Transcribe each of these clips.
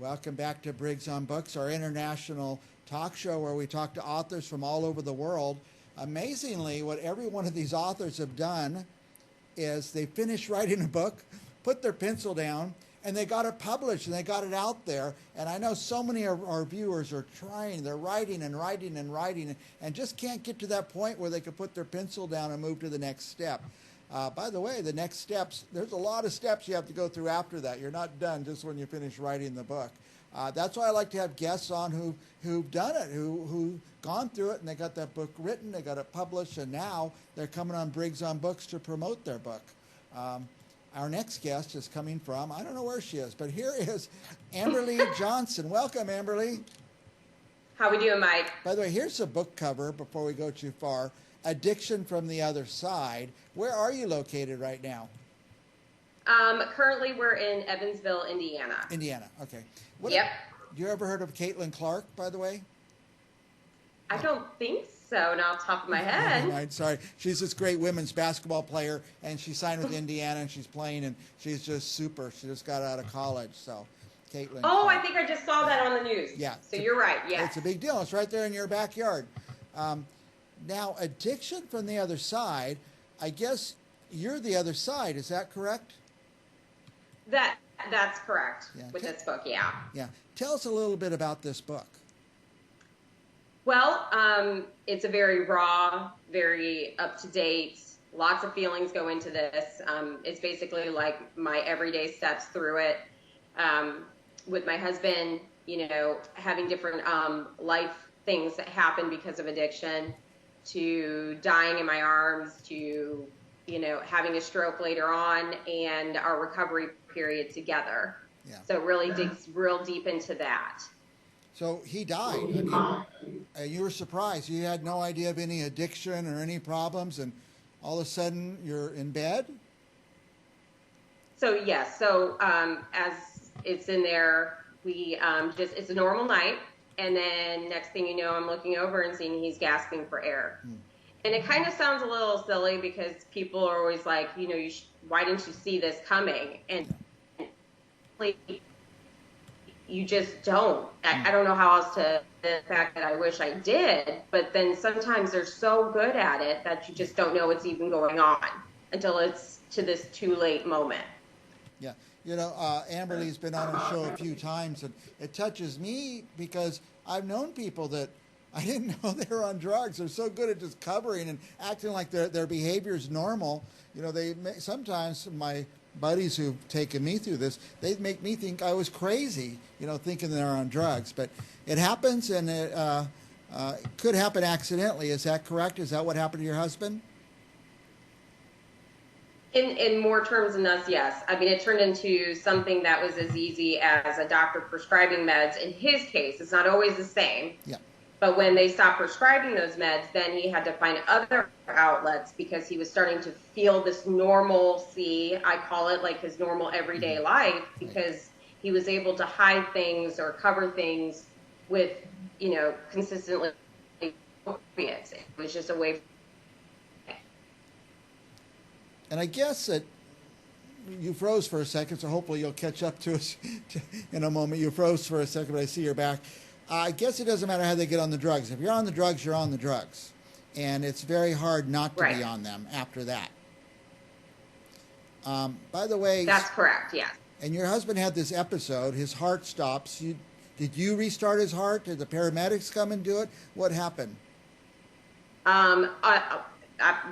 Welcome back to Briggs on Books, our international talk show where we talk to authors from all over the world. Amazingly, what every one of these authors have done is they finish writing a book, put their pencil down, and they got it published and they got it out there. And I know so many of our viewers are trying, they're writing and writing and writing and just can't get to that point where they can put their pencil down and move to the next step. By the way, the next steps, there's a lot of steps you have to go through after that. You're not done just when you finish writing the book. That's why I like to have guests on who've done it, who've gone through it, and they got that book written, they got it published, and now they're coming on Briggs on Books to promote their book. Our next guest is coming from, I don't know where she is, but here is Amberlie Johnson. Welcome, Amberlie. How we doing, Mike? By the way, here's the book cover before we go too far. Addiction from the Other Side. Where are you located right now? Currently, we're in Evansville, Indiana. Indiana, okay. Yep. You ever heard of Caitlin Clark, by the way? I don't think so, not off the top of my head. Right, sorry. She's this great women's basketball player, and she signed with Indiana, and she's playing, and she's just super. She just got out of college, so Caitlin. Oh, Clark. I think I just saw that on the news. Yeah. So you're right, yeah. It's a big deal. It's right there in your backyard. Now, addiction from the other side, I guess you're the other side. Is that correct? That's correct, Yeah. with this book, yeah. Yeah. Tell us a little bit about this book. Well, it's a very raw, very up-to-date, lots of feelings go into this. It's basically like my everyday steps through it. With my husband, you know, having different life things that happen because of addiction, to dying in my arms, to, you know, having a stroke later on, and our recovery period together. Yeah. So it really digs real deep into that. So he died. I mean, you were surprised. You had no idea of any addiction or any problems, and all of a sudden you're in bed? So, yes. So as it's in there, we it's a normal night. And then next thing you know, I'm looking over and seeing he's gasping for air. And it kind of sounds a little silly because people are always like, you know, why didn't you see this coming? And you just don't. I don't know how else to, the fact that I wish I did, but then sometimes they're so good at it that you just don't know what's even going on until it's to this too late moment. Yeah. You know, Amberlie's been on our show a few times, and it touches me because I've known people that I didn't know they were on drugs. They're so good at just covering and acting like their behavior is normal. You know, sometimes my buddies who've taken me through this, they make me think I was crazy, you know, thinking they're on drugs. But it happens, and it could happen accidentally. Is that correct? Is that what happened to your husband? In more terms than us, yes. I mean, it turned into something that was as easy as a doctor prescribing meds. In his case, it's not always the same. Yeah. But when they stopped prescribing those meds, then he had to find other outlets because he was starting to feel this normalcy, I call it, like his normal everyday life, because he was able to hide things or cover things with, you know, consistently opiates. It was just a way. And I guess that you froze for a second, so hopefully you'll catch up to us in a moment. You froze for a second, but I see you're back. I guess it doesn't matter how they get on the drugs. If you're on the drugs, you're on the drugs. And it's very hard not to be on them after that. By the way... That's correct, yes. And your husband had this episode. His heart stops. Did you restart his heart? Did the paramedics come and do it? What happened?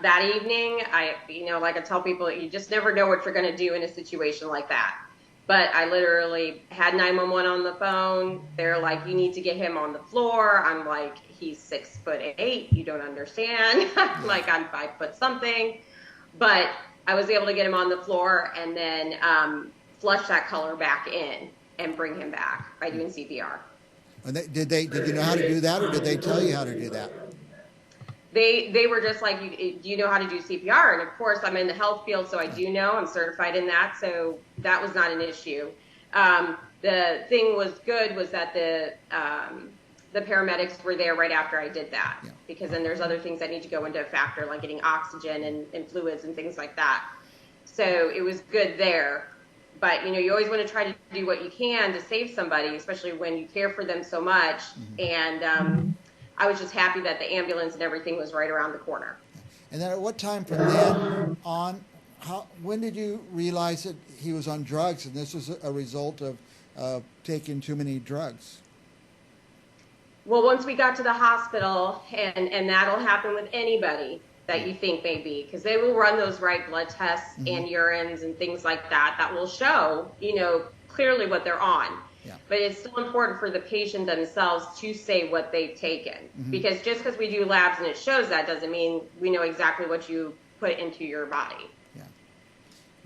That evening, like I tell people, you just never know what you're going to do in a situation like that. But I literally had 911 on the phone. They're like, you need to get him on the floor. I'm like, he's 6'8". You don't understand. Like, I'm 5 foot something. But I was able to get him on the floor and then flush that color back in and bring him back by doing CPR. And did you know how to do that, or did they tell you how to do that? They were just like, do you know how to do CPR? And of course, I'm in the health field, so I do know. I'm certified in that, so that was not an issue. The thing was good was that the paramedics were there right after I did that, because then there's other things that need to go into a factor, like getting oxygen and fluids and things like that. So it was good there. But you always want to try to do what you can to save somebody, especially when you care for them so much. And I was just happy that the ambulance and everything was right around the corner. And then at what time from then on, when did you realize that he was on drugs and this was a result of taking too many drugs? Well, once we got to the hospital, and that'll happen with anybody that you think may be, because they will run those right blood tests and urines and things like that that will show, clearly what they're on. Yeah. But it's still important for the patient themselves to say what they've taken, because just because we do labs and it shows that doesn't mean we know exactly what you put into your body.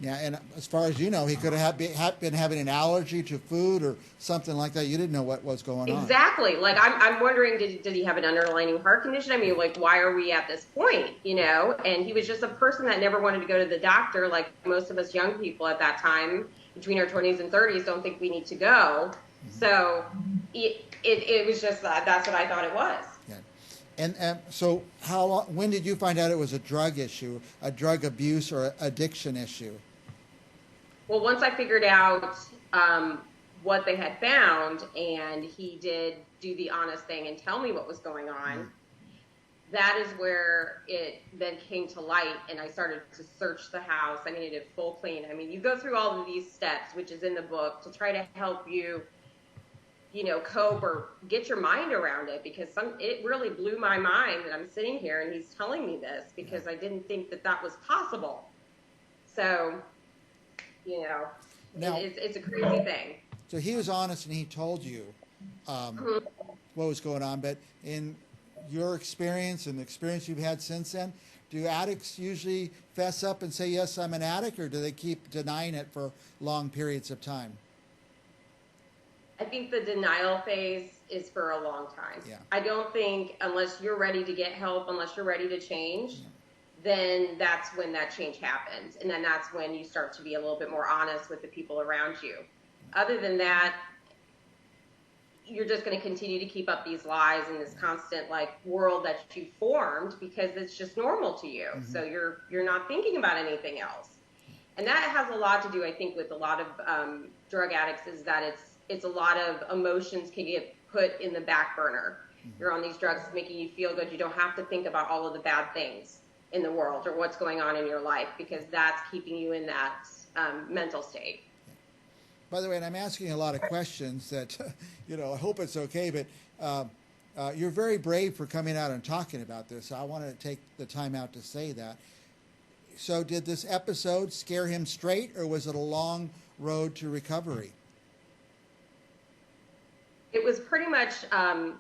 Yeah, and as far as you know, he could have been having an allergy to food or something like that. You didn't know what was going on. Exactly. Like, I'm wondering, did he have an underlying heart condition? I mean, like, why are we at this point, And he was just a person that never wanted to go to the doctor, like most of us young people at that time, between our 20s and 30s, don't think we need to go. So it was just that's what I thought it was. Yeah. And so when did you find out it was a drug issue, a drug abuse or addiction issue? Well, once I figured out what they had found, and he did do the honest thing and tell me what was going on, that is where it then came to light, and I started to search the house. I needed a full clean. I mean, you go through all of these steps, which is in the book, to try to help you, cope or get your mind around it, because it really blew my mind that I'm sitting here and he's telling me this, because I didn't think that was possible. So, now, it's a crazy thing. So he was honest and he told you what was going on, but in your experience and the experience you've had since then, do addicts usually fess up and say, yes, I'm an addict, or do they keep denying it for long periods of time? I think the denial phase is for a long time. Yeah. I don't think, unless you're ready to get help, unless you're ready to change, then that's when that change happens. And then that's when you start to be a little bit more honest with the people around you. Other than that, you're just going to continue to keep up these lies in this constant world that you formed, because it's just normal to you. So you're not thinking about anything else. And that has a lot to do, I think, with a lot of drug addicts, is that it's a lot of emotions can get put in the back burner. You're on these drugs, it's making you feel good. You don't have to think about all of the bad things in the world or what's going on in your life, because that's keeping you in that mental state. By the way, and I'm asking a lot of questions that, I hope it's okay, but you're very brave for coming out and talking about this. I wanted to take the time out to say that. So did this episode scare him straight, or was it a long road to recovery? It was pretty much, I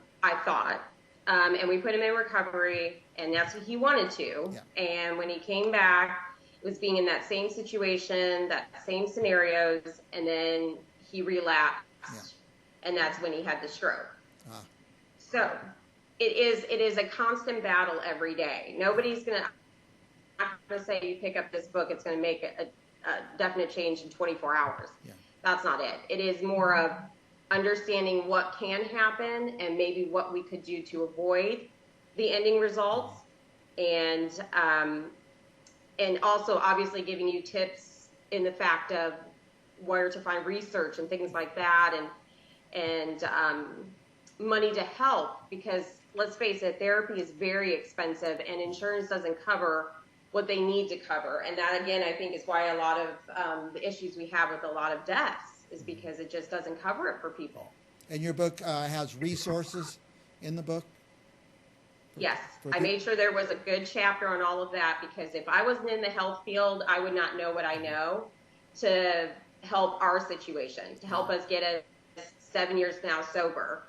thought, and we put him in recovery, and that's what he wanted to. Yeah. And when he came back, it was being in that same situation, that same scenarios, and then he relapsed, and that's when he had the stroke. So it is a constant battle every day. Nobody's going to say you pick up this book, it's going to make a definite change in 24 hours. Yeah. That's not it. It is more of understanding what can happen and maybe what we could do to avoid the ending results, and also obviously giving you tips in the fact of where to find research and things like that, and money to help, because let's face it, therapy is very expensive and insurance doesn't cover what they need to cover. And that, again, I think is why a lot of the issues we have with a lot of deaths is because it just doesn't cover it for people. And your book has resources in the book? Yes. I made sure there was a good chapter on all of that, because if I wasn't in the health field, I would not know what I know to help our situation, to help us get us 7 years now sober,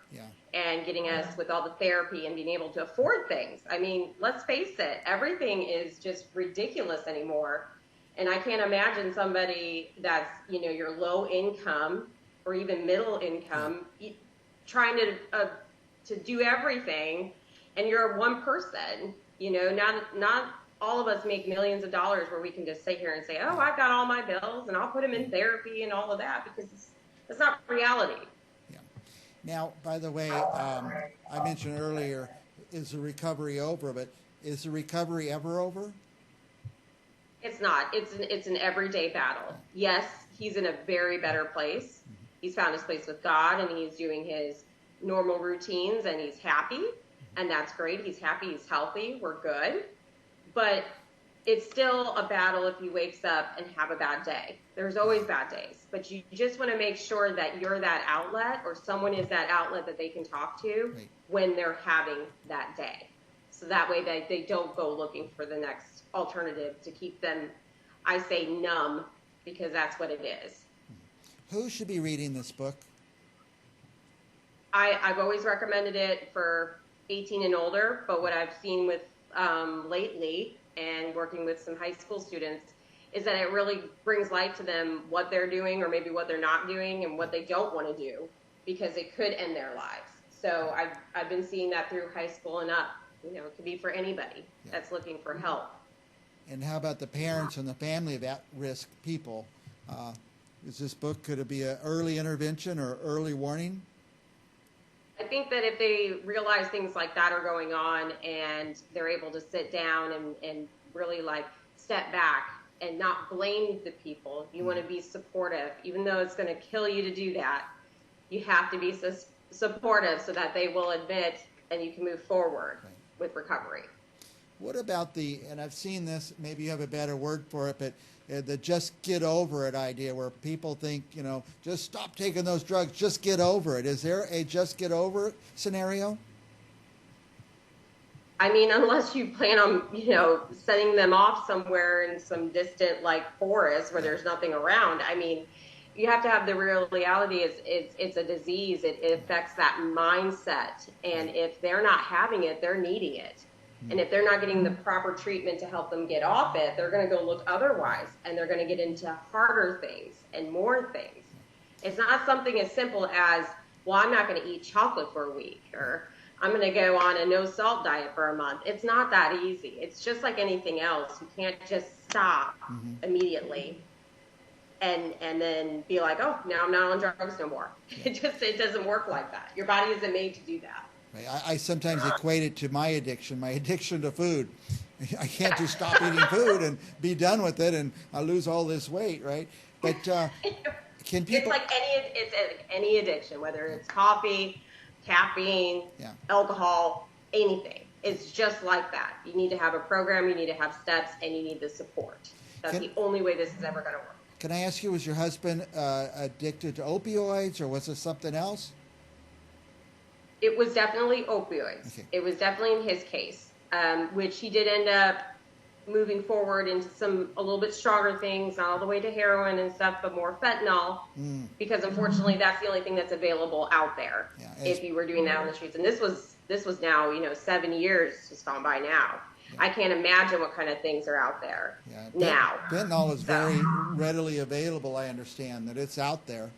and getting us with all the therapy and being able to afford things. I mean, let's face it, everything is just ridiculous anymore. And I can't imagine somebody that's, you're low income or even middle income trying to do everything, and you're one person. Not all of us make millions of dollars where we can just sit here and say, oh, I've got all my bills and I'll put them in therapy and all of that, because it's not reality. Yeah. Now, by the way, I mentioned earlier, is the recovery over? But is the recovery ever over? It's not. It's an everyday battle. Yes, he's in a very better place. He's found his place with God, and he's doing his normal routines, and he's happy, and that's great. He's happy, he's healthy, we're good. But it's still a battle if he wakes up and have a bad day. There's always bad days, but you just want to make sure that you're that outlet, or someone is that outlet that they can talk to when they're having that day. So that way they don't go looking for the next alternative to keep them, I say, numb, because that's what it is. Who should be reading this book? I've always recommended it for 18 and older, but what I've seen with lately, and working with some high school students, is that it really brings light to them what they're doing, or maybe what they're not doing, and what they don't want to do, because it could end their lives. So I've been seeing that through high school and up. You know, it could be for anybody that's looking for help. And how about the parents and the family of at-risk people? Is this book, could it be an early intervention or early warning? I think that if they realize things like that are going on, and they're able to sit down and really like step back and not blame the people, you want to be supportive. Even though it's going to kill you to do that, you have to be supportive so that they will admit, and you can move forward with recovery. What about and I've seen this, maybe you have a better word for it, but the just get over it idea, where people think, you know, just stop taking those drugs, just get over it. Is there a just get over it scenario? I mean, unless you plan on, you know, sending them off somewhere in some distant, like, forest where there's nothing around. I mean, you have to have the real reality is it's a disease. It affects that mindset. And if they're not having it, they're needing it. And if they're not getting the proper treatment to help them get off it, they're going to go look otherwise, and they're going to get into harder things and more things. It's not something as simple as, well, I'm not going to eat chocolate for a week, or I'm going to go on a no salt diet for a month. It's not that easy. It's just like anything else. You can't just stop immediately and then be like, oh, now I'm not on drugs no more. It doesn't work like that. Your body isn't made to do that. I sometimes equate it to my addiction to food. I can't just stop eating food and be done with it, and I lose all this weight, right? But can people? It's like any addiction, whether it's coffee, caffeine, alcohol, anything. It's just like that. You need to have a program, you need to have steps, and you need the support. That's the only way this is ever going to work. Can I ask you, was your husband addicted to opioids, or was it something else? It was definitely opioids. Okay. It was definitely in his case, which he did end up moving forward into a little bit stronger things, not all the way to heroin and stuff, but more fentanyl, because unfortunately that's the only thing that's available out there if you were doing that on the streets. And this was now, 7 years has gone by now. I can't imagine what kind of things are out there now. Fentanyl is very readily available, I understand, that it's out there.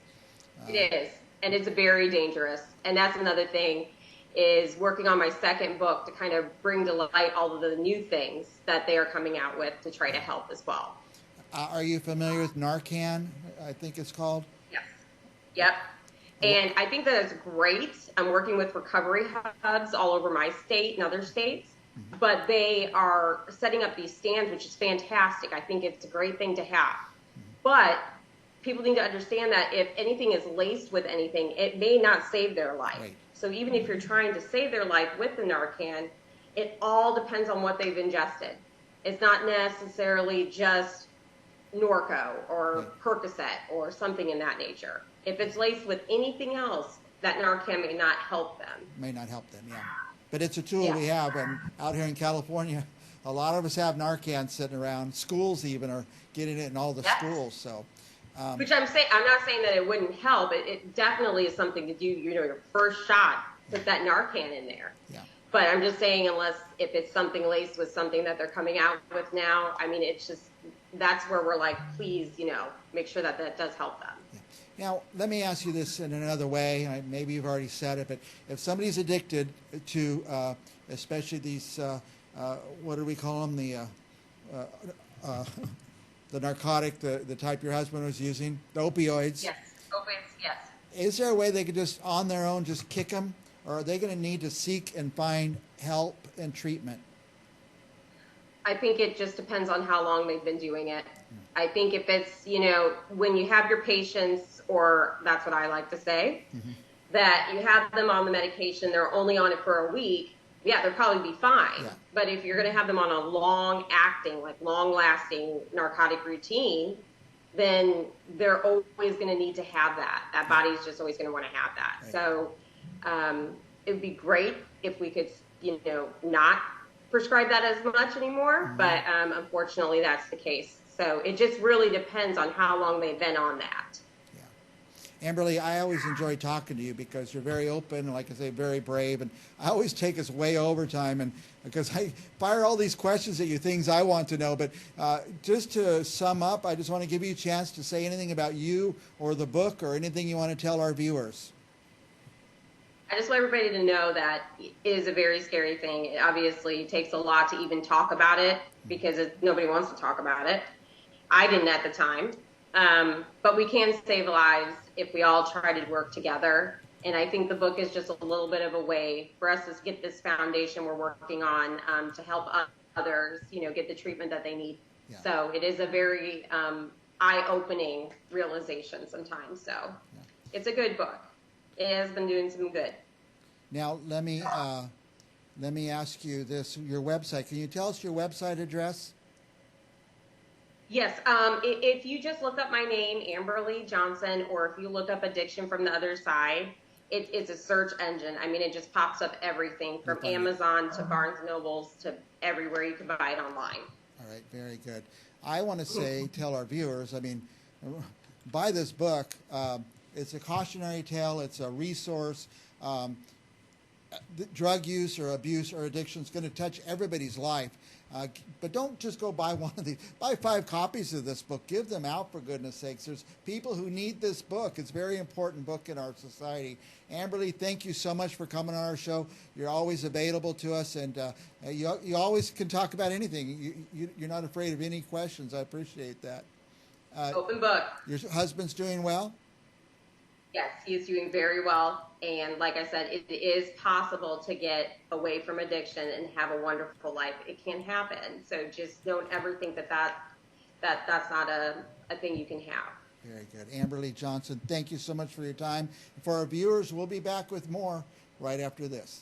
It is. And it's very dangerous. And that's another thing, is working on my second book to kind of bring to light all of the new things that they are coming out with to try to help as well. Are you familiar with Narcan, I think it's called? Yes. Yep. And I think that it's great. I'm working with recovery hubs all over my state and other states, but they are setting up these stands, which is fantastic. I think it's a great thing to have. But people need to understand that if anything is laced with anything, it may not save their life. Right. So even if you're trying to save their life with the Narcan, it all depends on what they've ingested. It's not necessarily just Norco or Percocet or something in that nature. If it's laced with anything else, that Narcan may not help them. May not help them, But it's a tool we have, and out here in California, a lot of us have Narcan sitting around. Schools even are getting it in all the schools, so... Which I'm not saying that it wouldn't help. It definitely is something to do. Your first shot, put that Narcan in there. Yeah. But I'm just saying, if it's something laced with something that they're coming out with now, I mean, it's just, that's where we're like, please, make sure that does help them. Yeah. Now, let me ask you this in another way. Maybe you've already said it, but if somebody's addicted to, especially these, what do we call them? The narcotic, the type your husband was using, the opioids. Yes, opioids, yes. Is there a way they could just, on their own, just kick them? Or are they going to need to seek and find help and treatment? I think it just depends on how long they've been doing it. I think if it's, when you have your patients, or that's what I like to say, Mm-hmm. that you have them on the medication, they're only on it for a week, yeah, they'll probably be fine. Yeah. But if you're going to have them on a long acting, like long lasting narcotic routine, then they're always going to need to have that. That body's just always going to want to have that. Right. So it would be great if we could, not prescribe that as much anymore. Mm-hmm. But unfortunately, that's the case. So it just really depends on how long they've been on that. Amberlie, I always enjoy talking to you because you're very open, like I say, very brave, and I always take us way over time, and because I fire all these questions at you, things I want to know. But just to sum up, I just want to give you a chance to say anything about you or the book or anything you want to tell our viewers. I just want everybody to know that it is a very scary thing. It obviously takes a lot to even talk about it because nobody wants to talk about it. I didn't at the time. But we can save lives if we all try to work together. And I think the book is just a little bit of a way for us to get this foundation we're working on to help others, get the treatment that they need. Yeah. So it is a very eye-opening realization sometimes. So It's a good book. It has been doing some good. Now, let me ask you this, your website. Can you tell us your website address? Yes, if you just look up my name, Amberlie Johnson, or if you look up Addiction from the Other Side, it's a search engine. I mean, it just pops up everything from Amazon to Barnes & Nobles to everywhere you can buy it online. All right, very good. I want to tell our viewers, buy this book. It's a cautionary tale. It's a resource. Drug use or abuse or addiction is going to touch everybody's life. But don't just go buy one of these. Buy 5 copies of this book. Give them out, for goodness sakes. There's people who need this book. It's a very important book in our society. Amberlie, thank you so much for coming on our show. You're always available to us, and you always can talk about anything. You're not afraid of any questions. I appreciate that. Open book. Your husband's doing well? Yes, he is doing very well. And like I said, it is possible to get away from addiction and have a wonderful life. It can happen. So just don't ever think that's not a thing you can have. Very good. Amberlie Johnson, thank you so much for your time. For our viewers, we'll be back with more right after this.